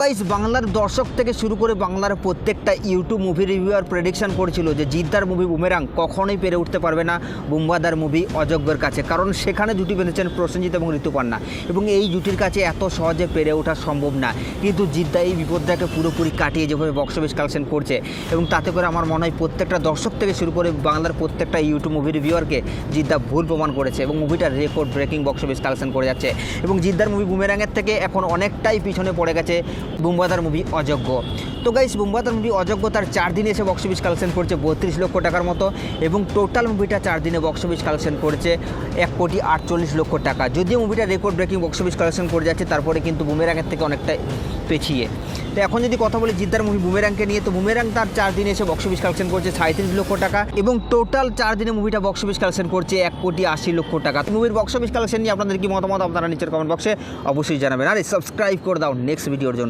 Guys বাংলার দর্শক থেকে শুরু করে বাংলার প্রত্যেকটা ইউটিউব মুভি রিভিউয়ার প্রেডিকশন করেছিল যে জিদ্দার মুভি বুমেরাং কখনোই পেরে উঠতে পারবে না বুম্বাদার মুভি অযোগ্যের কাছে, কারণ সেখানে জুটি বেঁধেছেন প্রসেনজিৎ এবং ঋতুপর্ণা এবং এই জুটির কাছে এত সহজে পেরে ওঠা সম্ভব না। কিন্তু জিদ্দা এই বিপদটাকে পুরোপুরি কাটিয়ে যেভাবে বক্স অফিস কালেকশন করছে এবং তাতে করে আমার মনে হয় প্রত্যেকটা দর্শক থেকে শুরু করে বাংলার প্রত্যেকটা ইউটিউব মুভি রিভিউয়ারকে জিদ্দা ভুল প্রমাণ করেছে এবং মুভিটা record breaking box office collection করে যাচ্ছে এবং জিদ্দার মুভি বুমেরাংয়ের থেকে এখন অনেকটাই পিছনে পড়ে গেছে বুম্বাদার মুভি অযোগ্য। তো গাইস বুম্বাদার মুভি অযোগ্য তার 4 দিনে এসে বক্স অফিস কালেকশন করছে 32 লক্ষ টাকার মতো এবং টোটাল মুভিটা 4 দিনে বক্স অফিস কালেকশন করেছে 1,48,00,000 টাকা। যদিও মুভিটা record breaking box office collection করে যাচ্ছে, তারপরে কিন্তু বুমেরাংয়ের থেকে অনেকটা পেছিয়ে। তো এখন যদি কথা বলি জিদ্দার মুভি বুমেরাংকে নিয়ে, তো বুমেরাং তার 4 দিনে এসে বক্স অফিস কালেকশন করছে 37 লক্ষ টাকা এবং টোটাল 4 দিনে মুভিটা বক্স অফিস কালেকশন করছে 1,80,00,000 টাকা। মুভির বক্স অফিস কালেকশন নিয়ে আপনাদের কি মতামত আপনারা নিচের কমেন্ট বক্সে অবশ্যই জানাবেন, আর সাবস্ক্রাইব করে দাও নেক্সট ভিডিওর জন্য।